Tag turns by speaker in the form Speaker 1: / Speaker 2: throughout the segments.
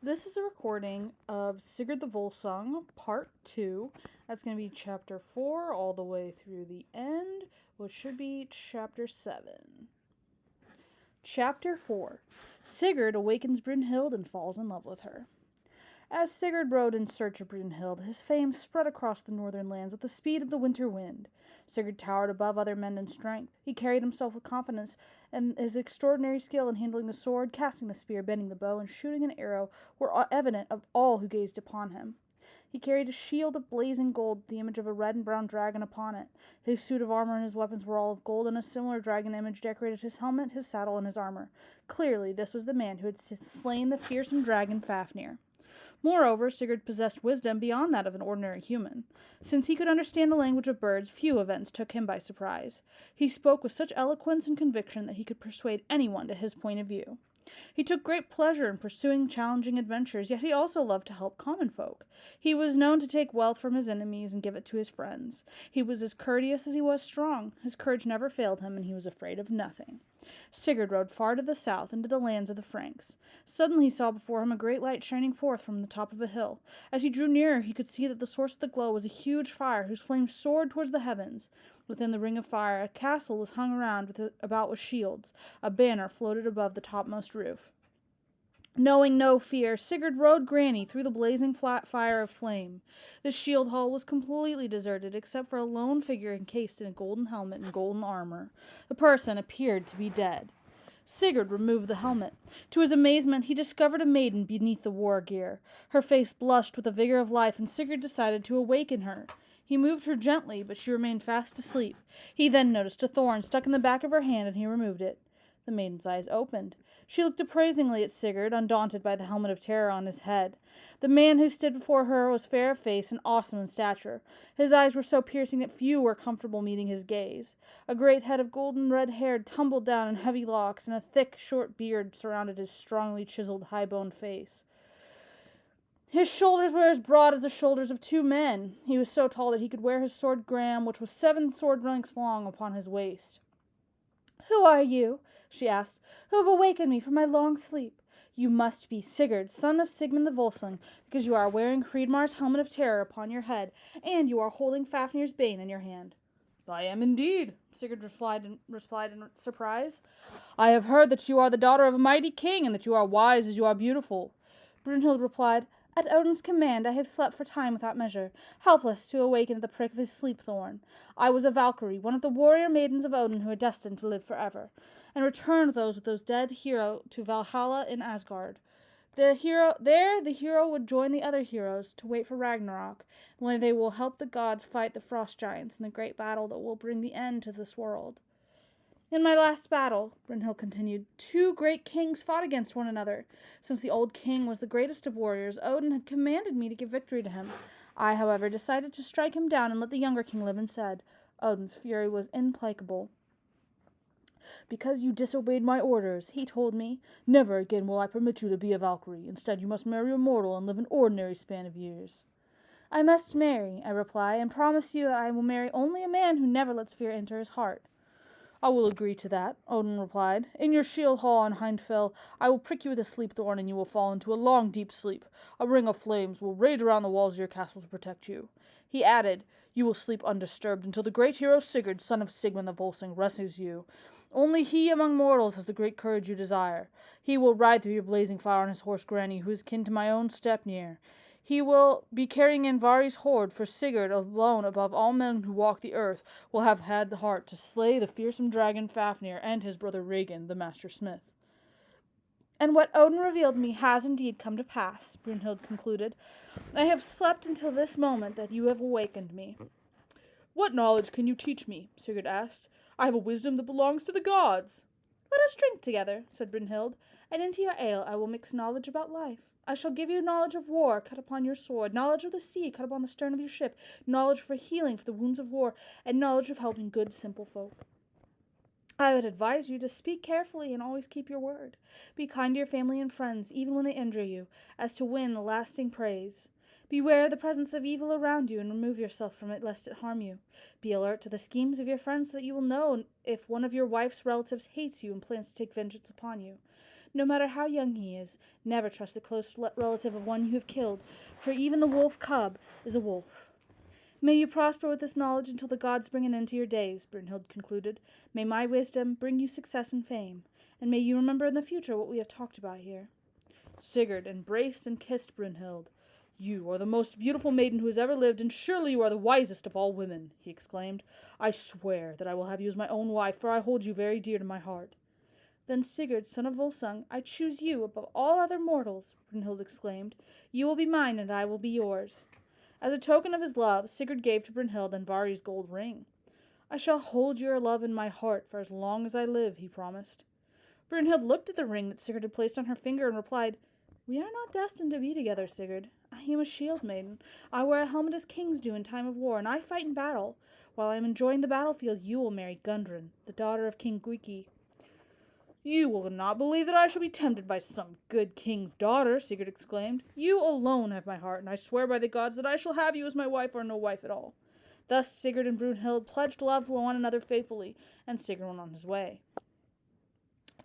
Speaker 1: This is a recording of Sigurd the Volsung, Part 2. That's going to be Chapter 4 all the way through the end, which should be Chapter 7. Chapter 4. Sigurd awakens Brunhild and falls in love with her. As Sigurd rode in search of Brunhild, his fame spread across the northern lands with the speed of the winter wind. Sigurd towered above other men in strength. He carried himself with confidence, and his extraordinary skill in handling the sword, casting the spear, bending the bow, and shooting an arrow were evident of all who gazed upon him. He carried a shield of blazing gold with the image of a red and brown dragon upon it. His suit of armor and his weapons were all of gold, and a similar dragon image decorated his helmet, his saddle, and his armor. Clearly, this was the man who had slain the fearsome dragon Fafnir. Moreover, Sigurd possessed wisdom beyond that of an ordinary human. Since he could understand the language of birds, few events took him by surprise. He spoke with such eloquence and conviction that he could persuade anyone to his point of view. He took great pleasure in pursuing challenging adventures, yet he also loved to help common folk. He was known to take wealth from his enemies and give it to his friends. He was as courteous as he was strong. His courage never failed him, and he was afraid of nothing. Sigurd rode far to the south, into the lands of the Franks. Suddenly he saw before him a great light shining forth from the top of a hill. As he drew nearer, he could see that the source of the glow was a huge fire, whose flames soared towards the heavens. Within the ring of fire, a castle was hung about with shields. A banner floated above the topmost roof. Knowing no fear, Sigurd rode Granny through the blazing flat fire of flame. The shield hall was completely deserted, except for a lone figure encased in a golden helmet and golden armor. The person appeared to be dead. Sigurd removed the helmet. To his amazement, he discovered a maiden beneath the war gear. Her face blushed with the vigor of life, and Sigurd decided to awaken her. He moved her gently, but she remained fast asleep. He then noticed a thorn stuck in the back of her hand, and he removed it. The maiden's eyes opened. She looked appraisingly at Sigurd, undaunted by the helmet of terror on his head. The man who stood before her was fair of face and awesome in stature. His eyes were so piercing that few were comfortable meeting his gaze. A great head of golden red hair tumbled down in heavy locks, and a thick, short beard surrounded his strongly chiseled, high-boned face. His shoulders were as broad as the shoulders of two men. He was so tall that he could wear his sword Graham, which was 7 sword lengths long, upon his waist. "Who are you?" she asked. "Who have awakened me from my long sleep?" "You must be Sigurd, son of Sigmund the Volsung, because you are wearing Hreidmar's helmet of terror upon your head, and you are holding Fafnir's bane in your hand." "I am indeed," Sigurd replied in surprise. "I have heard that you are the daughter of a mighty king, and that you are wise as you are beautiful." Brunhild replied, "At Odin's command I have slept for time without measure, helpless to awaken at the prick of his sleep-thorn. I was a Valkyrie, one of the warrior maidens of Odin who are destined to live forever, and returned with those dead hero to Valhalla in Asgard. The hero would join the other heroes to wait for Ragnarok, when they will help the gods fight the frost giants in the great battle that will bring the end to this world. In my last battle," Brunhild continued, "2 great kings fought against one another. Since the old king was the greatest of warriors, Odin had commanded me to give victory to him. I, however, decided to strike him down and let the younger king live instead. Odin's fury was implacable. 'Because you disobeyed my orders,' he told me, 'never again will I permit you to be a Valkyrie. Instead, you must marry a mortal and live an ordinary span of years.' 'I must marry,' I reply, 'and promise you that I will marry only a man who never lets fear enter his heart.' 'I will agree to that,' Odin replied. 'In your shield hall on Hindfell, I will prick you with a sleep-thorn, and you will fall into a long, deep sleep. A ring of flames will rage around the walls of your castle to protect you.' He added, 'You will sleep undisturbed until the great hero Sigurd, son of Sigmund the Volsung, rescues you. Only he among mortals has the great courage you desire. He will ride through your blazing fire on his horse Granny, who is kin to my own Stepnir. He will be carrying Andvari's hoard, for Sigurd, alone above all men who walk the earth, will have had the heart to slay the fearsome dragon Fafnir and his brother Regin, the master smith.' And what Odin revealed me has indeed come to pass," Brunhild concluded. "I have slept until this moment that you have awakened me." "What knowledge can you teach me?" Sigurd asked. "I have a wisdom that belongs to the gods." "Let us drink together," said Brunhild, "and into your ale I will mix knowledge about life. I shall give you knowledge of war cut upon your sword, knowledge of the sea cut upon the stern of your ship, knowledge for healing for the wounds of war, and knowledge of helping good simple folk. I would advise you to speak carefully and always keep your word. Be kind to your family and friends, even when they injure you, as to win lasting praise. Beware of the presence of evil around you, and remove yourself from it lest it harm you. Be alert to the schemes of your friends so that you will know if one of your wife's relatives hates you and plans to take vengeance upon you. No matter how young he is, never trust the close relative of one you have killed, for even the wolf cub is a wolf. May you prosper with this knowledge until the gods bring an end to your days, Brunhild concluded. May my wisdom bring you success and fame, and may you remember in the future what we have talked about here. Sigurd embraced and kissed Brunhild. You are the most beautiful maiden who has ever lived, and surely you are the wisest of all women, he exclaimed. I swear that I will have you as my own wife, for I hold you very dear to my heart. Then Sigurd, son of Volsung, I choose you above all other mortals, Brunhild exclaimed. You will be mine, and I will be yours. As a token of his love, Sigurd gave to Brunhild Andvari's gold ring. I shall hold your love in my heart for as long as I live, he promised. Brunhild looked at the ring that Sigurd had placed on her finger and replied, We are not destined to be together, Sigurd. I am a shield maiden. I wear a helmet as kings do in time of war, and I fight in battle. While I am enjoying the battlefield, you will marry Gudrun, the daughter of King Gwiki. You will not believe that I shall be tempted by some good king's daughter, Sigurd exclaimed. You alone have my heart, and I swear by the gods that I shall have you as my wife or no wife at all. Thus Sigurd and Brunhild pledged love for one another faithfully, and Sigurd went on his way.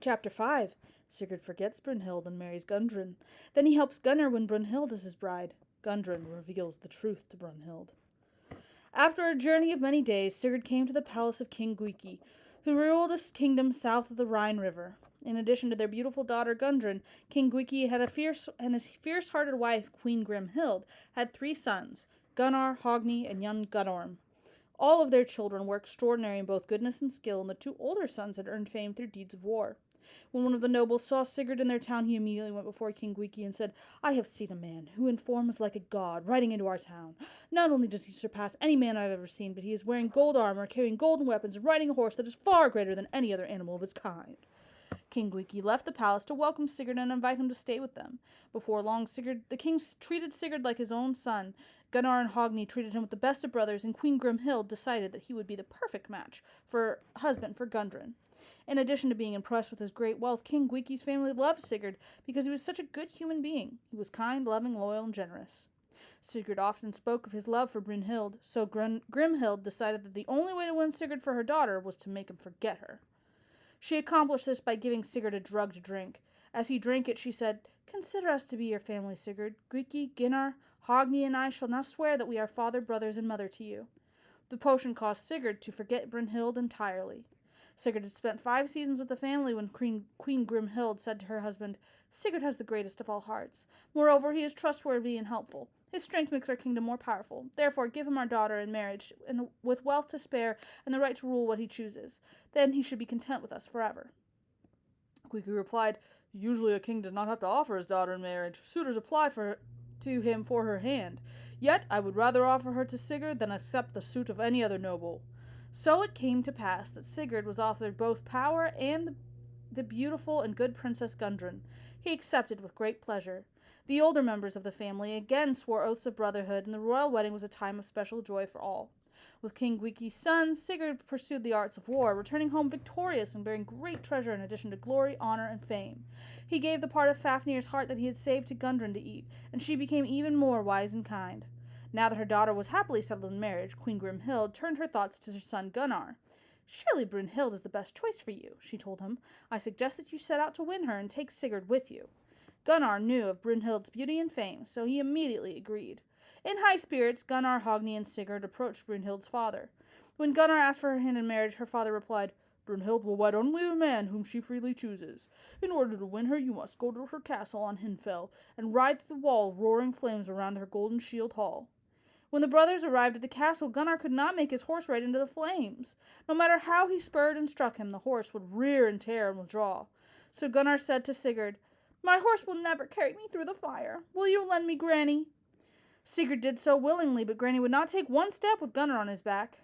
Speaker 1: Chapter 5. Sigurd forgets Brunhild and marries Gudrun. Then he helps Gunnar win Brunhild as his bride. Gudrun reveals the truth to Brunhild. After a journey of many days, Sigurd came to the palace of King Gwiki, who ruled a kingdom south of the Rhine River. In addition to their beautiful daughter Gudrun, King Gwiki had his fierce-hearted wife, Queen Brunhild, had 3 sons, Gunnar, Hogni, and young Guttorm. All of their children were extraordinary in both goodness and skill, and the 2 older sons had earned fame through deeds of war. When one of the nobles saw Sigurd in their town, he immediately went before King Gwiki and said, I have seen a man who in form is like a god riding into our town. Not only does he surpass any man I have ever seen, but he is wearing gold armor, carrying golden weapons, and riding a horse that is far greater than any other animal of its kind. King Gwiki left the palace to welcome Sigurd and invite him to stay with them. Before long, the king treated Sigurd like his own son. Gunnar and Hogni treated him with the best of brothers, and Queen Brunhild decided that he would be the perfect match for husband for Gudrun. In addition to being impressed with his great wealth, King Gwiki's family loved Sigurd because he was such a good human being. He was kind, loving, loyal, and generous. Sigurd often spoke of his love for Brunhild, so Grimhild decided that the only way to win Sigurd for her daughter was to make him forget her. She accomplished this by giving Sigurd a drug to drink. As he drank it, she said, Consider us to be your family, Sigurd. Gwiki, Gunnar, Hogni, and I shall now swear that we are father, brothers, and mother to you. The potion caused Sigurd to forget Brunhild entirely. Sigurd had spent 5 seasons with the family when Queen Grimhild said to her husband, Sigurd has the greatest of all hearts. Moreover, he is trustworthy and helpful. His strength makes our kingdom more powerful. Therefore, give him our daughter in marriage, and with wealth to spare and the right to rule what he chooses. Then he should be content with us forever. Gwiki replied, Usually a king does not have to offer his daughter in marriage. Suitors apply to him for her hand. Yet I would rather offer her to Sigurd than accept the suit of any other noble. So it came to pass that Sigurd was offered both power and the beautiful and good Princess Gudrun. He accepted with great pleasure. The older members of the family again swore oaths of brotherhood, and the royal wedding was a time of special joy for all. With King Gwiki's sons, Sigurd pursued the arts of war, returning home victorious and bearing great treasure in addition to glory, honor, and fame. He gave the part of Fafnir's heart that he had saved to Gudrun to eat, and she became even more wise and kind. Now that her daughter was happily settled in marriage, Queen Grimhild turned her thoughts to her son Gunnar. Surely Brunhild is the best choice for you, she told him. I suggest that you set out to win her and take Sigurd with you. Gunnar knew of Brunhild's beauty and fame, so he immediately agreed. In high spirits, Gunnar, Hogni, and Sigurd approached Brunhild's father. When Gunnar asked for her hand in marriage, her father replied, Brunhild will wed only a man whom she freely chooses. In order to win her, you must go to her castle on Hinfell and ride through the wall of roaring flames around her golden shield hall. When the brothers arrived at the castle, Gunnar could not make his horse ride into the flames. No matter how he spurred and struck him, the horse would rear and tear and withdraw. So Gunnar said to Sigurd, My horse will never carry me through the fire. Will you lend me Granny? Sigurd did so willingly, but Granny would not take one step with Gunnar on his back.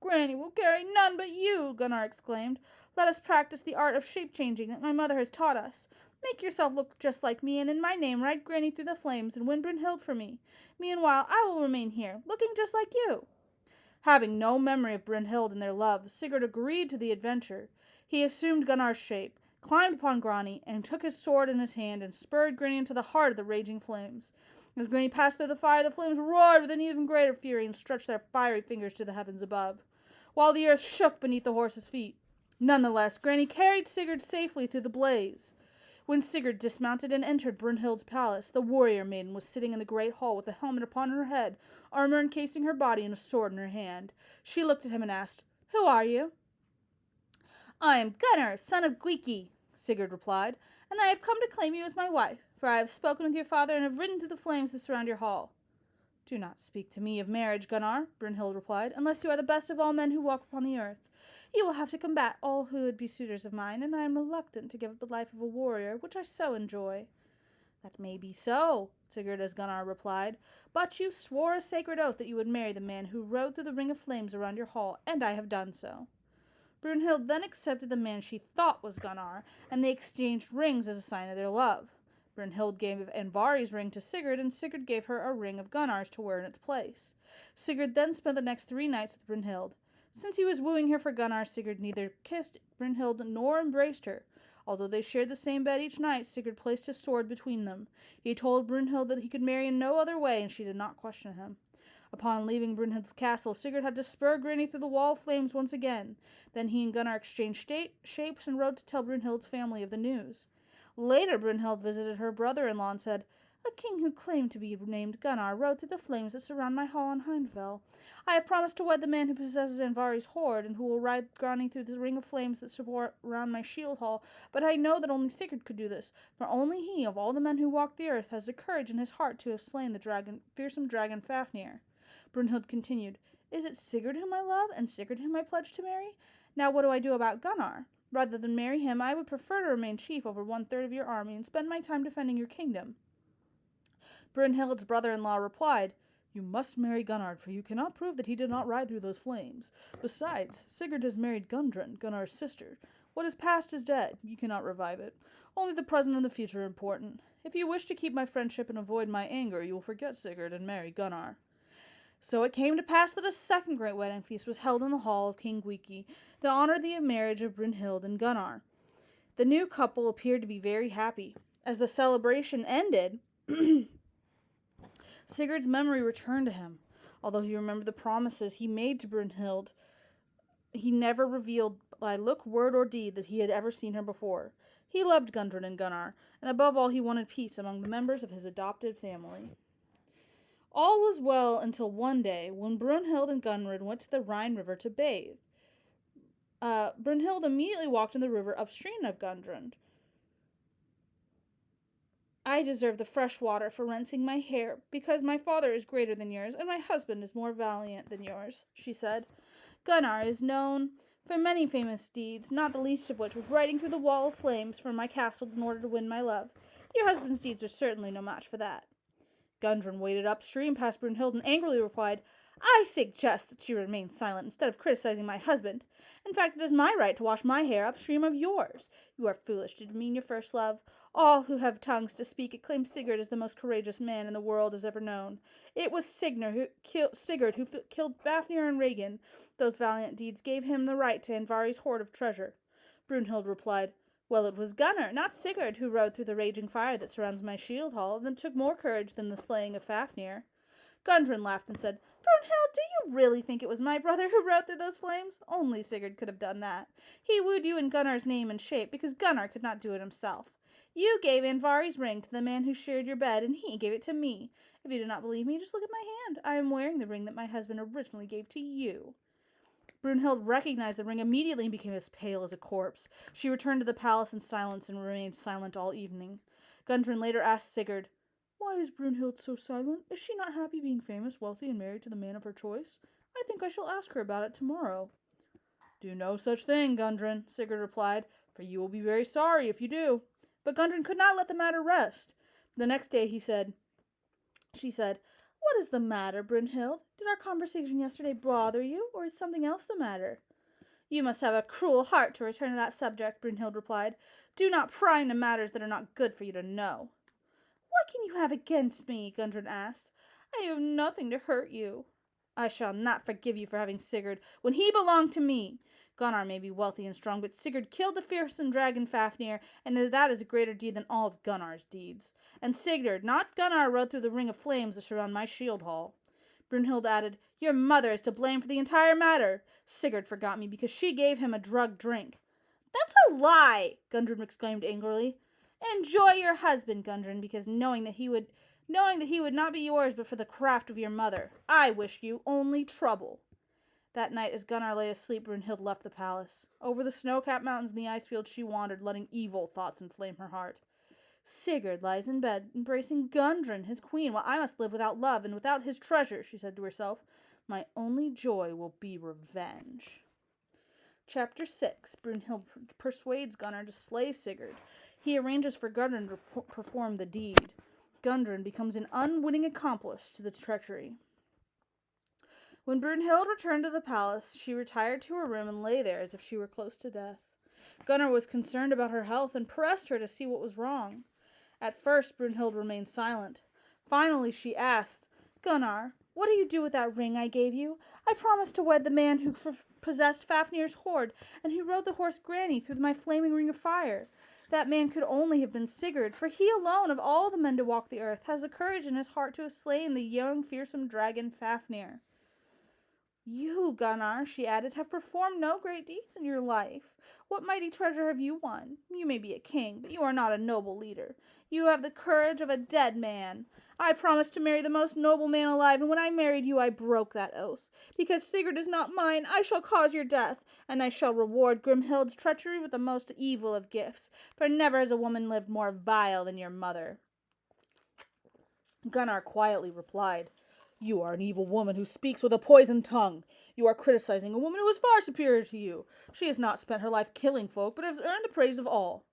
Speaker 1: Granny will carry none but you, Gunnar exclaimed. Let us practice the art of shape-changing that my mother has taught us. Make yourself look just like me, and in my name ride Granny through the flames and win Brunhild for me. Meanwhile, I will remain here, looking just like you. Having no memory of Brunhild and their love, Sigurd agreed to the adventure. He assumed Gunnar's shape, climbed upon Granny, and took his sword in his hand and spurred Granny into the heart of the raging flames. As Granny passed through the fire, the flames roared with an even greater fury and stretched their fiery fingers to the heavens above, while the earth shook beneath the horse's feet. Nonetheless, Granny carried Sigurd safely through the blaze. When Sigurd dismounted and entered Brunhild's palace, the warrior maiden was sitting in the great hall with a helmet upon her head, armor encasing her body, and a sword in her hand. She looked at him and asked, "Who are you?" "I am Gunnar, son of Gwiki," Sigurd replied, "and I have come to claim you as my wife, for I have spoken with your father and have ridden through the flames that surround your hall." "Do not speak to me of marriage, Gunnar," Brunhild replied, "unless you are the best of all men who walk upon the earth. You will have to combat all who would be suitors of mine, and I am reluctant to give up the life of a warrior, which I so enjoy." "That may be so," Sigurd as Gunnar replied, "but you swore a sacred oath that you would marry the man who rode through the ring of flames around your hall, and I have done so." Brunhild then accepted the man she thought was Gunnar, and they exchanged rings as a sign of their love. Brunhild gave Andvari's ring to Sigurd, and Sigurd gave her a ring of Gunnar's to wear in its place. Sigurd then spent the next 3 nights with Brunhild. Since he was wooing her for Gunnar, Sigurd neither kissed Brunhild nor embraced her. Although they shared the same bed each night, Sigurd placed his sword between them. He told Brunhild that he could marry in no other way, and she did not question him. Upon leaving Brunhild's castle, Sigurd had to spur Granny through the wall of flames once again. Then he and Gunnar exchanged shapes and rode to tell Brunhild's family of the news. Later, Brunhild visited her brother-in-law and said, "A king who claimed to be named Gunnar rode through the flames that surround my hall in Hindfell. I have promised to wed the man who possesses Andvari's hoard and who will ride Grani through the ring of flames that surround my shield hall, but I know that only Sigurd could do this, for only he, of all the men who walk the earth, has the courage in his heart to have slain the fearsome dragon Fafnir." Brunhild continued, "Is it Sigurd whom I love, and Sigurd whom I pledge to marry? Now what do I do about Gunnar? Rather than marry him, I would prefer to remain chief over 1/3 of your army and spend my time defending your kingdom." Brunhild's brother-in-law replied, "You must marry Gunnar, for you cannot prove that he did not ride through those flames. Besides, Sigurd has married Gudrun, Gunnar's sister. What is past is dead. You cannot revive it. Only the present and the future are important. If you wish to keep my friendship and avoid my anger, you will forget Sigurd and marry Gunnar." So it came to pass that a second great wedding feast was held in the hall of King Gwiki to honor the marriage of Brunhild and Gunnar. The new couple appeared to be very happy. As the celebration ended, Sigurd's memory returned to him. Although he remembered the promises he made to Brunhild, he never revealed by look, word, or deed that he had ever seen her before. He loved Gudrun and Gunnar, and above all he wanted peace among the members of his adopted family. All was well until one day when Brunhild and Gunrud went to the Rhine River to bathe. Brunhild immediately walked in the river upstream of Gudrun. "I deserve the fresh water for rinsing my hair, because my father is greater than yours, and my husband is more valiant than yours," she said. "Gunnar is known for many famous deeds, not the least of which was riding through the wall of flames from my castle in order to win my love. Your husband's deeds are certainly no match for that." Gudrun waded upstream past Brunhild and angrily replied, "I suggest that you remain silent instead of criticizing my husband. In fact, it is my right to wash my hair upstream of yours. You are foolish to demean your first love. All who have tongues to speak acclaim Sigurd as the most courageous man in the world has ever known. It was Sigurd who killed Fafnir and Regin. Those valiant deeds gave him the right to Andvari's hoard of treasure." Brunhild replied, "Well, it was Gunnar, not Sigurd, who rode through the raging fire that surrounds my shield hall, and that took more courage than the slaying of Fafnir." Gudrun laughed and said, "Brunhild, do you really think it was my brother who rode through those flames? Only Sigurd could have done that. He wooed you in Gunnar's name and shape, because Gunnar could not do it himself. You gave Andvari's ring to the man who shared your bed, and he gave it to me. If you do not believe me, just look at my hand. I am wearing the ring that my husband originally gave to you." Brunhild recognized the ring immediately and became as pale as a corpse. She returned to the palace in silence and remained silent all evening. Gudrun later asked Sigurd, "Why is Brunhild so silent? Is she not happy being famous, wealthy, and married to the man of her choice? I think I shall ask her about it tomorrow." "Do no such thing, Gudrun," Sigurd replied, "for you will be very sorry if you do." But Gudrun could not let the matter rest. The next day she said, "What is the matter, Brunhild? Did our conversation yesterday bother you, or is something else the matter?" "You must have a cruel heart to return to that subject," Brunhild replied. "Do not pry into matters that are not good for you to know." "What can you have against me?" Gudrun asked. "I have nothing to hurt you." "I shall not forgive you for having Sigurd, when he belonged to me. Gunnar may be wealthy and strong, but Sigurd killed the fearsome dragon Fafnir, and that is a greater deed than all of Gunnar's deeds. And Sigurd, not Gunnar, rode through the ring of flames that surround my shield hall." Brunhild added, "Your mother is to blame for the entire matter. Sigurd forgot me because she gave him a drugged drink." "That's a lie!" Gudrun exclaimed angrily. Enjoy your husband, Gundren, because knowing that he would not be yours but for the craft of your mother. I wish you only trouble. That night, as Gunnar lay asleep, Brunhild left the palace. Over the snow-capped mountains and the ice fields she wandered, letting evil thoughts inflame her heart. Sigurd lies in bed, embracing Gundren, his queen, while I must live without love and without his treasure, she said to herself. My only joy will be revenge. Chapter 6. Brunhild persuades Gunnar to slay Sigurd. He arranges for Gundren to perform the deed. Gundren becomes an unwitting accomplice to the treachery. When Brunhild returned to the palace, she retired to her room and lay there as if she were close to death. Gunnar was concerned about her health and pressed her to see what was wrong. At first, Brunhild remained silent. Finally, she asked, Gunnar, what do you do with that ring I gave you? I promised to wed the man who possessed Fafnir's hoard and who rode the horse Granny through my flaming ring of fire. That man could only have been Sigurd, for he alone of all the men to walk the earth has the courage in his heart to have slain the young, fearsome dragon Fafnir. You, Gunnar, she added, have performed no great deeds in your life. What mighty treasure have you won? You may be a king, but you are not a noble leader. You have the courage of a dead man. I promised to marry the most noble man alive, and when I married you, I broke that oath. Because Sigurd is not mine, I shall cause your death, and I shall reward Grimhild's treachery with the most evil of gifts, for never has a woman lived more vile than your mother. Gunnar quietly replied, You are an evil woman who speaks with a poisoned tongue. You are criticizing a woman who is far superior to you. She has not spent her life killing folk, but has earned the praise of all.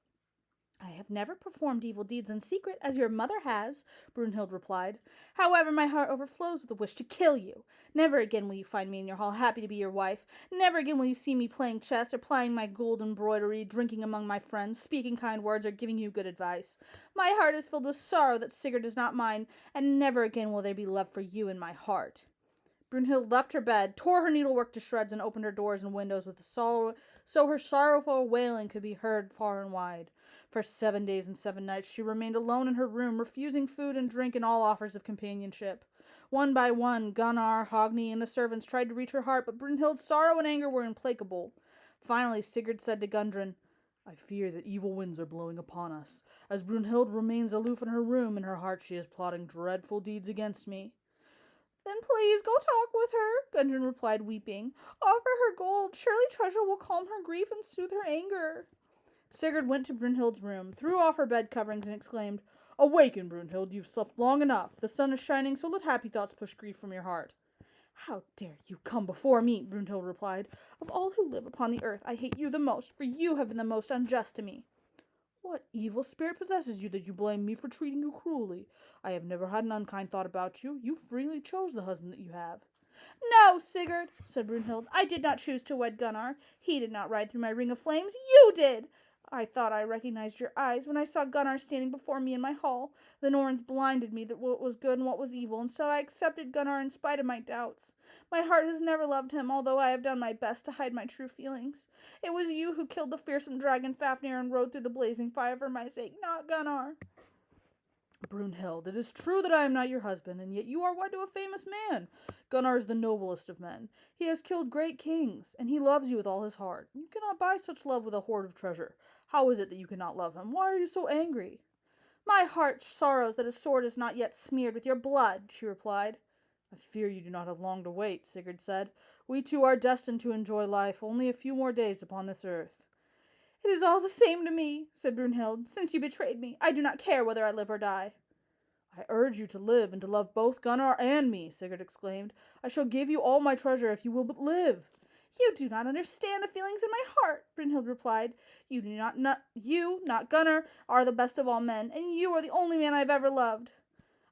Speaker 1: I have never performed evil deeds in secret, as your mother has, Brunhild replied. However, my heart overflows with a wish to kill you. Never again will you find me in your hall happy to be your wife. Never again will you see me playing chess or plying my gold embroidery, drinking among my friends, speaking kind words, or giving you good advice. My heart is filled with sorrow that Sigurd is not mine, and never again will there be love for you in my heart. Brunhild left her bed, tore her needlework to shreds, and opened her doors and windows with so her sorrowful wailing could be heard far and wide. For 7 days and 7 nights she remained alone in her room, refusing food and drink and all offers of companionship. One by one, Gunnar, Hogni, and the servants tried to reach her heart, but Brunhild's sorrow and anger were implacable. Finally, Sigurd said to Gundren, I fear that evil winds are blowing upon us. As Brunhild remains aloof in her room, in her heart she is plotting dreadful deeds against me. Then please go talk with her, Gundren replied, weeping. Offer her gold. Surely treasure will calm her grief and soothe her anger. Sigurd went to Brunhild's room, threw off her bed coverings, and exclaimed, Awaken, Brunhild, you've slept long enough. The sun is shining, so let happy thoughts push grief from your heart. How dare you come before me, Brunhild replied. Of all who live upon the earth, I hate you the most, for you have been the most unjust to me. What evil spirit possesses you that you blame me for treating you cruelly? I have never had an unkind thought about you. You freely chose the husband that you have. No, Sigurd, said Brunhild. I did not choose to wed Gunnar. He did not ride through my ring of flames. You did. I thought I recognized your eyes when I saw Gunnar standing before me in my hall. The Norns blinded me that what was good and what was evil, and so I accepted Gunnar in spite of my doubts. My heart has never loved him, although I have done my best to hide my true feelings. It was you who killed the fearsome dragon Fafnir and rode through the blazing fire for my sake, not Gunnar. Brunhild, it is true that I am not your husband, and yet you are wed to a famous man. Gunnar is the noblest of men. He has killed great kings, and he loves you with all his heart. You cannot buy such love with a hoard of treasure. How is it that you cannot love him? Why are you so angry? My heart sorrows that a sword is not yet smeared with your blood, she replied. I fear you do not have long to wait, Sigurd said. We two are destined to enjoy life only a few more days upon this earth. It is all the same to me, said Brunhild. Since you betrayed me, I do not care whether I live or die. I urge you to live and to love both Gunnar and me, Sigurd exclaimed. I shall give you all my treasure if you will but live. You do not understand the feelings in my heart, Brunhild replied. You, not Gunnar, are the best of all men, and you are the only man I have ever loved.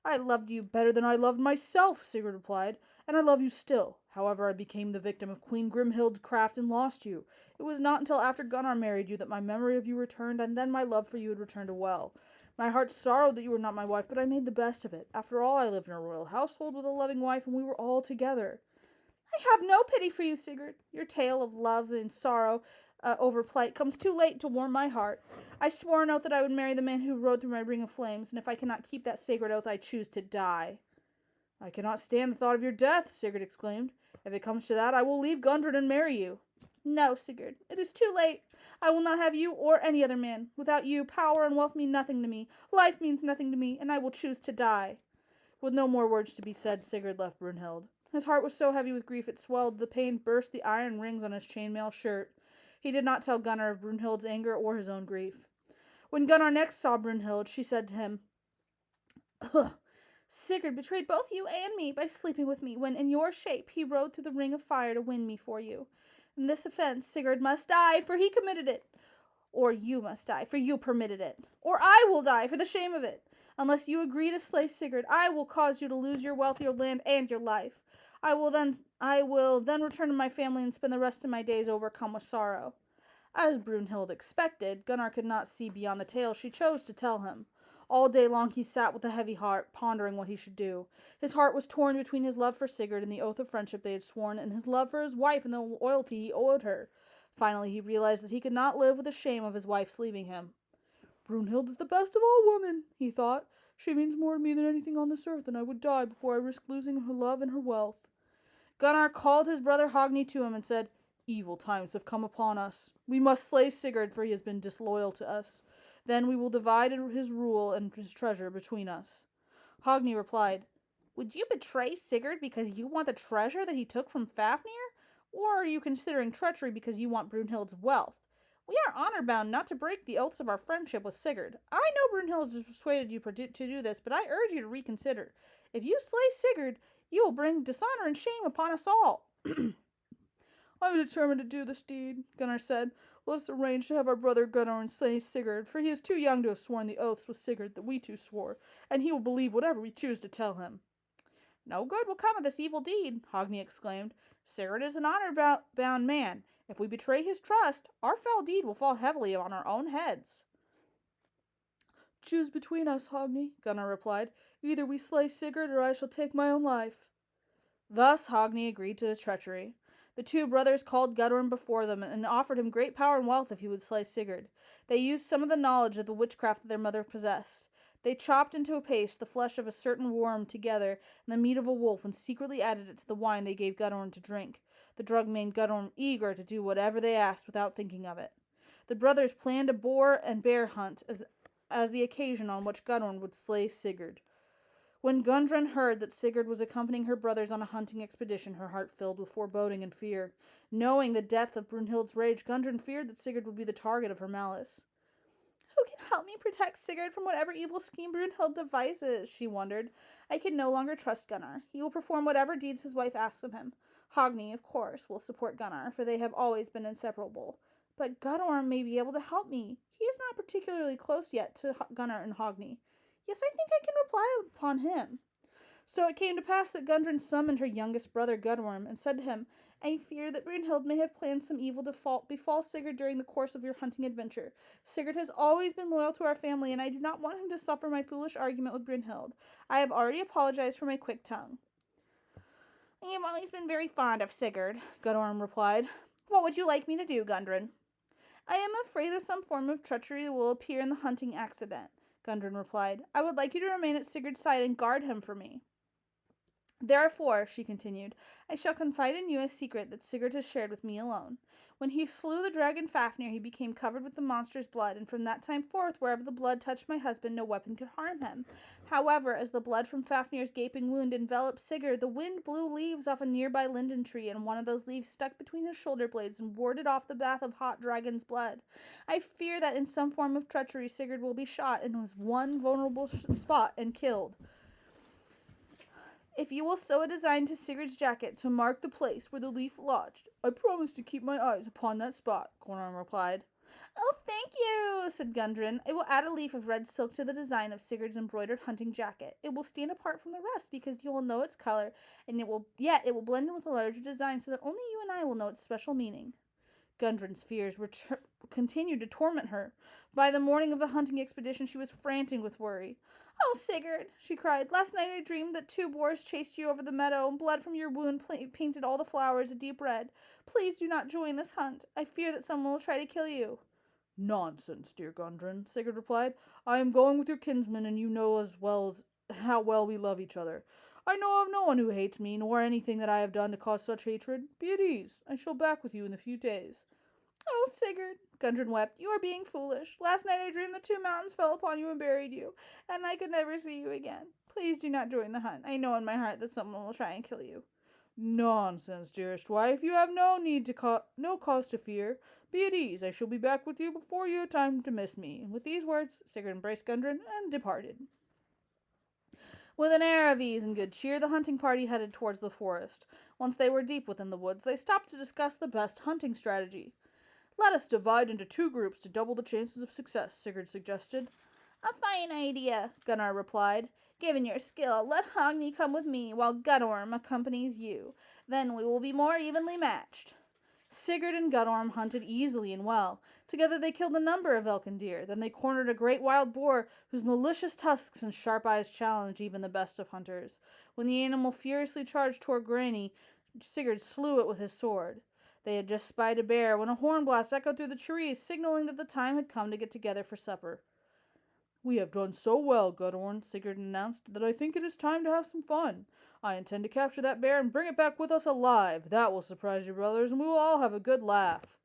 Speaker 1: I loved you better than I loved myself, Sigurd replied, and I love you still. However, I became the victim of Queen Grimhild's craft and lost you. It was not until after Gunnar married you that my memory of you returned, and then my love for you had returned as well. My heart sorrowed that you were not my wife, but I made the best of it. After all, I lived in a royal household with a loving wife, and we were all together. I have no pity for you, Sigurd. Your tale of love and sorrow over plight comes too late to warm my heart. I swore an oath that I would marry the man who rode through my ring of flames, and if I cannot keep that sacred oath, I choose to die. I cannot stand the thought of your death, Sigurd exclaimed. If it comes to that, I will leave Gundren and marry you. No, Sigurd, it is too late. I will not have you or any other man. Without you, power and wealth mean nothing to me. Life means nothing to me, and I will choose to die. With no more words to be said, Sigurd left Brunhild. His heart was so heavy with grief it swelled. The pain burst the iron rings on his chainmail shirt. He did not tell Gunnar of Brunhild's anger or his own grief. When Gunnar next saw Brunhild, she said to him, Ugh. Sigurd betrayed both you and me by sleeping with me when, in your shape, he rode through the ring of fire to win me for you. In this offense, Sigurd must die, for he committed it. Or you must die, for you permitted it. Or I will die for the shame of it. Unless you agree to slay Sigurd, I will cause you to lose your wealth, your land, and your life. I will then return to my family and spend the rest of my days overcome with sorrow. As Brunhild expected, Gunnar could not see beyond the tale she chose to tell him. All day long he sat with a heavy heart, pondering what he should do. His heart was torn between his love for Sigurd and the oath of friendship they had sworn, and his love for his wife and the loyalty he owed her. Finally, he realized that he could not live with the shame of his wife's leaving him. Brunhild is the best of all women, he thought. She means more to me than anything on this earth, and I would die before I risk losing her love and her wealth. Gunnar called his brother Hogni to him and said, Evil times have come upon us. We must slay Sigurd, for he has been disloyal to us. Then we will divide his rule and his treasure between us. Hogni replied, Would you betray Sigurd because you want the treasure that he took from Fafnir? Or are you considering treachery because you want Brunhild's wealth? We are honor-bound not to break the oaths of our friendship with Sigurd. I know Brunhild has persuaded you to do this, but I urge you to reconsider. If you slay Sigurd, you will bring dishonor and shame upon us all. I am determined to do this deed, Gunnar said. Let us arrange to have our brother Gunnar slay Sigurd, for he is too young to have sworn the oaths with Sigurd that we two swore, and he will believe whatever we choose to tell him. No good will come of this evil deed, Hogni exclaimed. Sigurd is an honor-bound man. If we betray his trust, our foul deed will fall heavily on our own heads. Choose between us, Hogni, Gunnar replied. Either we slay Sigurd, or I shall take my own life. Thus Hogni agreed to his treachery. The two brothers called Gudrun before them and offered him great power and wealth if he would slay Sigurd. They used some of the knowledge of the witchcraft that their mother possessed. They chopped into a paste the flesh of a certain worm together and the meat of a wolf and secretly added it to the wine they gave Gudrun to drink. The drug made Gudrun eager to do whatever they asked without thinking of it. The brothers planned a boar and bear hunt as the occasion on which Gudrun would slay Sigurd. When Gudrun heard that Sigurd was accompanying her brothers on a hunting expedition, her heart filled with foreboding and fear. Knowing the depth of Brunhild's rage, Gudrun feared that Sigurd would be the target of her malice. Who can help me protect Sigurd from whatever evil scheme Brunhild devises? She wondered. I can no longer trust Gunnar. He will perform whatever deeds his wife asks of him. Hogni, of course, will support Gunnar, for they have always been inseparable. But Gunnar may be able to help me. He is not particularly close yet to Gunnar and Hogni. Yes, I think I can rely upon him. So it came to pass that Gudrun summoned her youngest brother Gudworm and said to him, I fear that Brunhild may have planned some evil to befall Sigurd during the course of your hunting adventure. Sigurd has always been loyal to our family, and I do not want him to suffer my foolish argument with Brunhild. I have already apologized for my quick tongue. I have always been very fond of Sigurd, Gudworm replied. What would you like me to do, Gudrun? I am afraid of some form of treachery will appear in the hunting accident. Gudrun replied. I would like you to remain at Sigurd's side and guard him for me. Therefore, she continued, I shall confide in you a secret that Sigurd has shared with me alone. When he slew the dragon Fafnir, he became covered with the monster's blood, and from that time forth, wherever the blood touched my husband, no weapon could harm him. However, as the blood from Fafnir's gaping wound enveloped Sigurd, the wind blew leaves off a nearby linden tree, and one of those leaves stuck between his shoulder blades and warded off the bath of hot dragon's blood. I fear that in some form of treachery, Sigurd will be shot in his one vulnerable spot and killed. If you will sew a design to Sigurd's jacket to mark the place where the leaf lodged, I promise to keep my eyes upon that spot, Gudrun replied. Oh, thank you, said Gudrun. I will add a leaf of red silk to the design of Sigurd's embroidered hunting jacket. It will stand apart from the rest because you will know its color, and it will blend in with the larger design so that only you and I will know its special meaning. Gudrun's fears continued to torment her. By the morning of the hunting expedition, she was frantic with worry. Oh, Sigurd, she cried, last night I dreamed that 2 boars chased you over the meadow, and blood from your wound painted all the flowers a deep red. Please do not join this hunt. I fear that someone will try to kill you. Nonsense, dear Gudrun, Sigurd replied. I am going with your kinsman, and you know as well how well we love each other. I know of no one who hates me, nor anything that I have done to cause such hatred. Be at ease. I shall be back with you in a few days. Oh, Sigurd, Gundren wept, you are being foolish. Last night I dreamed that 2 mountains fell upon you and buried you, and I could never see you again. Please do not join the hunt. I know in my heart that someone will try and kill you. Nonsense, dearest wife. You have no cause to fear. Be at ease. I shall be back with you before you have time to miss me. And with these words, Sigurd embraced Gundren and departed. With an air of ease and good cheer, the hunting party headed towards the forest. Once they were deep within the woods, they stopped to discuss the best hunting strategy. Let us divide into 2 groups to double the chances of success, Sigurd suggested. A fine idea, Gunnar replied. Given your skill, let Hogni come with me while Guttorm accompanies you. Then we will be more evenly matched. Sigurd and Guttorm hunted easily and well. Together they killed a number of elk and deer. Then they cornered a great wild boar whose malicious tusks and sharp eyes challenged even the best of hunters. When the animal furiously charged toward Granny, Sigurd slew it with his sword. They had just spied a bear when a horn blast echoed through the trees, signaling that the time had come to get together for supper. We have done so well, Guttorm, Sigurd announced, that I think it is time to have some fun. I intend to capture that bear and bring it back with us alive. That will surprise your brothers, and we will all have a good laugh.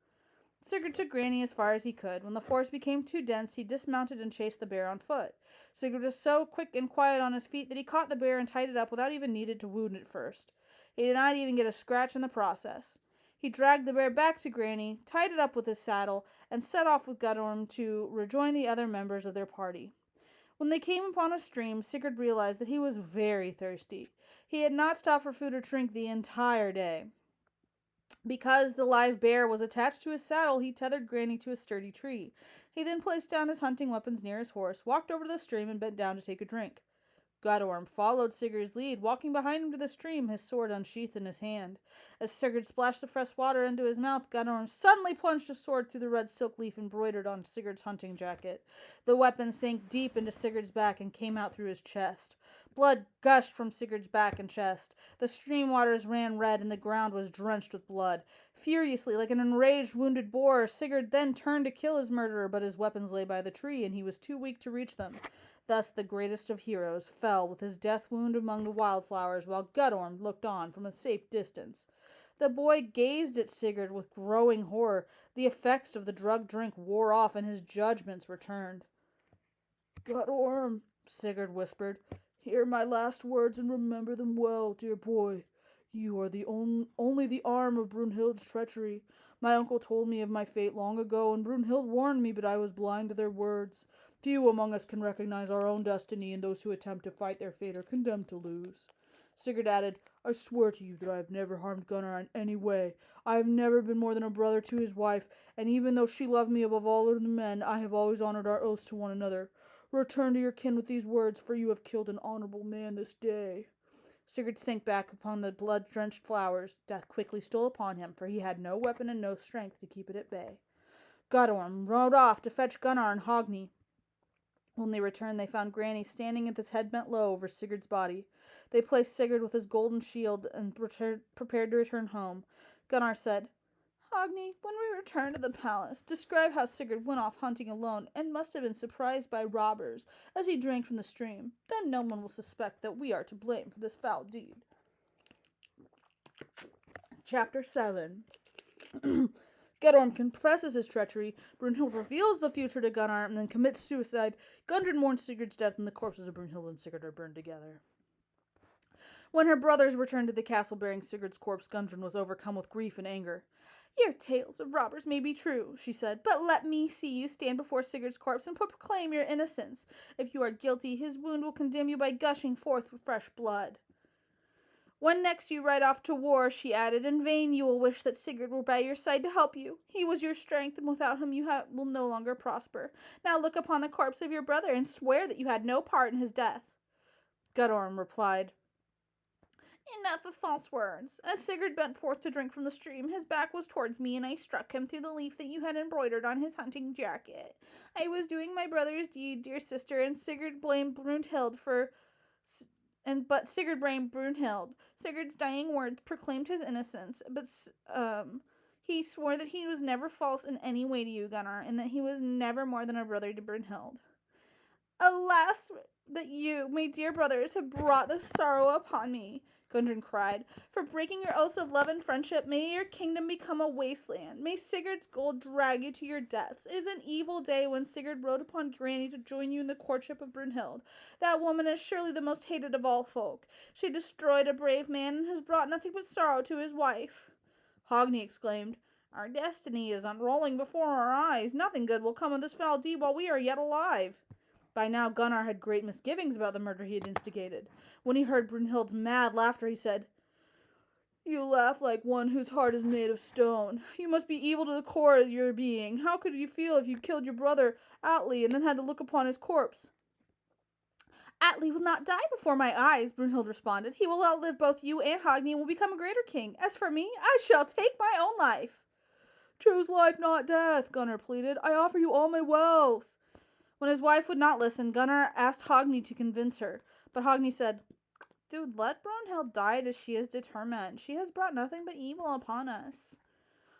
Speaker 1: Sigurd took Granny as far as he could. When the forest became too dense, he dismounted and chased the bear on foot. Sigurd was so quick and quiet on his feet that he caught the bear and tied it up without even needing to wound it first. He did not even get a scratch in the process. He dragged the bear back to Granny, tied it up with his saddle, and set off with Guttorm to rejoin the other members of their party. When they came upon a stream, Sigurd realized that he was very thirsty. He had not stopped for food or drink the entire day. Because the live bear was attached to his saddle, he tethered Granny to a sturdy tree. He then placed down his hunting weapons near his horse, walked over to the stream, and bent down to take a drink. Guttorm followed Sigurd's lead, walking behind him to the stream, his sword unsheathed in his hand. As Sigurd splashed the fresh water into his mouth, Guttorm suddenly plunged his sword through the red silk leaf embroidered on Sigurd's hunting jacket. The weapon sank deep into Sigurd's back and came out through his chest. Blood gushed from Sigurd's back and chest. The stream waters ran red, and the ground was drenched with blood. Furiously, like an enraged, wounded boar, Sigurd then turned to kill his murderer, but his weapons lay by the tree, and he was too weak to reach them. Thus the greatest of heroes fell with his death wound among the wildflowers, while Guttorm looked on from a safe distance. The boy gazed at Sigurd with growing horror. The effects of the drugged drink wore off, and his judgments returned. Guttorm, Sigurd whispered, hear my last words and remember them well, dear boy. You are the only the arm of Brunhild's treachery. My uncle told me of my fate long ago, and Brunhild warned me, but I was blind to their words. Few among us can recognize our own destiny, and those who attempt to fight their fate are condemned to lose. Sigurd added, I swear to you that I have never harmed Gunnar in any way. I have never been more than a brother to his wife, and even though she loved me above all other men, I have always honored our oaths to one another. Return to your kin with these words, for you have killed an honorable man this day. Sigurd sank back upon the blood-drenched flowers. Death quickly stole upon him, for he had no weapon and no strength to keep it at bay. Guttorm rode off to fetch Gunnar and Hogni. When they returned, they found Granny standing with his head bent low over Sigurd's body. They placed Sigurd with his golden shield and prepared to return home. Gunnar said, Hogni, when we return to the palace, describe how Sigurd went off hunting alone and must have been surprised by robbers as he drank from the stream. Then no one will suspect that we are to blame for this foul deed. Chapter 7 Guttorm confesses his treachery, Brunhild reveals the future to Gunnar, and then commits suicide. Gundren mourns Sigurd's death, and the corpses of Brunhild and Sigurd are burned together. When her brothers returned to the castle bearing Sigurd's corpse, Gundren was overcome with grief and anger. Your tales of robbers may be true, she said, but let me see you stand before Sigurd's corpse and proclaim your innocence. If you are guilty, his wound will condemn you by gushing forth with fresh blood. When next you ride off to war, she added, in vain you will wish that Sigurd were by your side to help you. He was your strength, and without him you will no longer prosper. Now look upon the corpse of your brother and swear that you had no part in his death. Guttorm replied, Enough of false words. As Sigurd bent forth to drink from the stream, his back was towards me, and I struck him through the leaf that you had embroidered on his hunting jacket. I was doing my brother's deed, dear sister, and Sigurd blamed Brunhild but Sigurd blamed Brunhild. Sigurd's dying words proclaimed his innocence, but he swore that he was never false in any way to you, Gunnar, and that he was never more than a brother to Brunhild. Alas, that you, my dear brothers, have brought this sorrow upon me, Gundren cried. For breaking your oaths of love and friendship, may your kingdom become a wasteland. May Sigurd's gold drag you to your deaths. It is an evil day when Sigurd rode upon Granny to join you in the courtship of Brunhild. That woman is surely the most hated of all folk. She destroyed a brave man and has brought nothing but sorrow to his wife. Hogni exclaimed, Our destiny is unrolling before our eyes. Nothing good will come of this foul deed while we are yet alive. By now, Gunnar had great misgivings about the murder he had instigated. When he heard Brunhild's mad laughter, he said, You laugh like one whose heart is made of stone. You must be evil to the core of your being. How could you feel if you killed your brother, Atli, and then had to look upon his corpse? Atli will not die before my eyes, Brunhild responded. He will outlive both you and Hogni and will become a greater king. As for me, I shall take my own life. Choose life, not death, Gunnar pleaded. I offer you all my wealth. When his wife would not listen, Gunnar asked Hogni to convince her. But Hogni said, Dude, let Brunhild die as she is determined. She has brought nothing but evil upon us.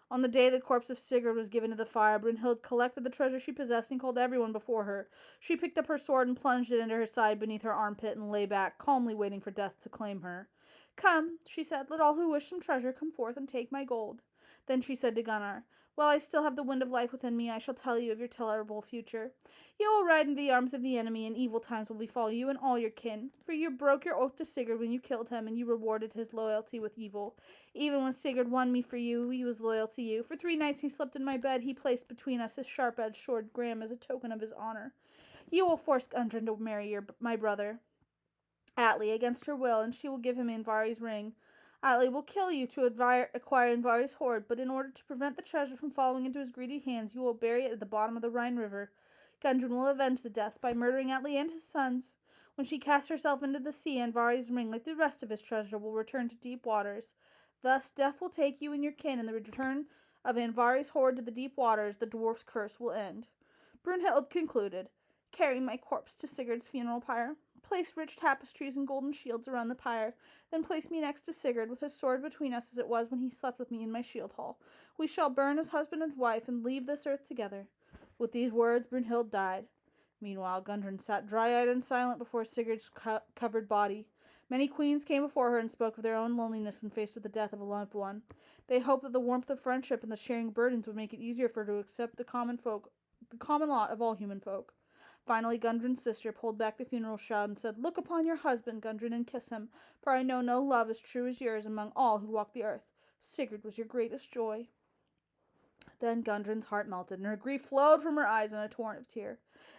Speaker 1: On the day the corpse of Sigurd was given to the fire, Brunhild collected the treasure she possessed and called everyone before her. She picked up her sword and plunged it into her side beneath her armpit and lay back, calmly waiting for death to claim her. Come, she said, let all who wish some treasure come forth and take my gold. Then she said to Gunnar, While I still have the wind of life within me, I shall tell you of your terrible future. You will ride into the arms of the enemy, and evil times will befall you and all your kin. For you broke your oath to Sigurd when you killed him, and you rewarded his loyalty with evil. Even when Sigurd won me for you, he was loyal to you. For 3 nights he slept in my bed. He placed between us his sharp-edged sword Graham as a token of his honor. You will force Gundren to marry my brother, Atli, against her will, and she will give him Andvari's ring. Atli will kill you to acquire Andvari's hoard, but in order to prevent the treasure from falling into his greedy hands, you will bury it at the bottom of the Rhine River. Gundren will avenge the deaths by murdering Atli and his sons. When she casts herself into the sea, Andvari's ring, like the rest of his treasure, will return to deep waters. Thus, death will take you and your kin, and the return of Andvari's hoard to the deep waters, the dwarf's curse will end. Brunhild concluded, Carry my corpse to Sigurd's funeral pyre. Place rich tapestries and golden shields around the pyre. Then place me next to Sigurd, with his sword between us as it was when he slept with me in my shield hall. We shall burn as husband and wife and leave this earth together. With these words, Brunhild died. Meanwhile, Gundren sat dry-eyed and silent before Sigurd's covered body. Many queens came before her and spoke of their own loneliness when faced with the death of a loved one. They hoped that the warmth of friendship and the sharing burdens would make it easier for her to accept the common lot of all human folk. Finally, Gundren's sister pulled back the funeral shroud and said, Look upon your husband, Gundren, and kiss him, for I know no love as true as yours among all who walk the earth. Sigurd was your greatest joy. Then Gundren's heart melted, and her grief flowed from her eyes in a torrent of tears.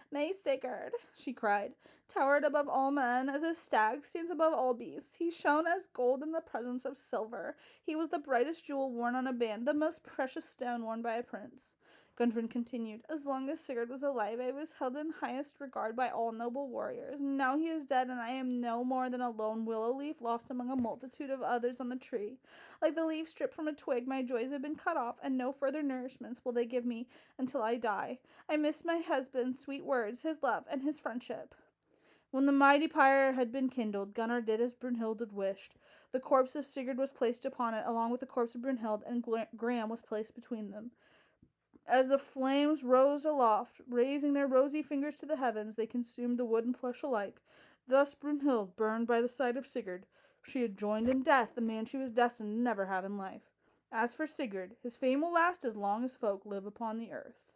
Speaker 1: May Sigurd, she cried, towered above all men as a stag stands above all beasts. He shone as gold in the presence of silver. He was the brightest jewel worn on a band, the most precious stone worn by a prince. Gundren continued, As long as Sigurd was alive, I was held in highest regard by all noble warriors. Now he is dead, and I am no more than a lone willow leaf lost among a multitude of others on the tree. Like the leaf stripped from a twig, my joys have been cut off, and no further nourishments will they give me until I die. I miss my husband's sweet words, his love, and his friendship. When the mighty pyre had been kindled, Gunnar did as Brunhild had wished. The corpse of Sigurd was placed upon it, along with the corpse of Brunhild, and Graham was placed between them. As the flames rose aloft, raising their rosy fingers to the heavens, they consumed the wood and flesh alike. Thus Brunhild burned by the side of Sigurd. She had joined in death the man she was destined to never have in life. As for Sigurd, his fame will last as long as folk live upon the earth.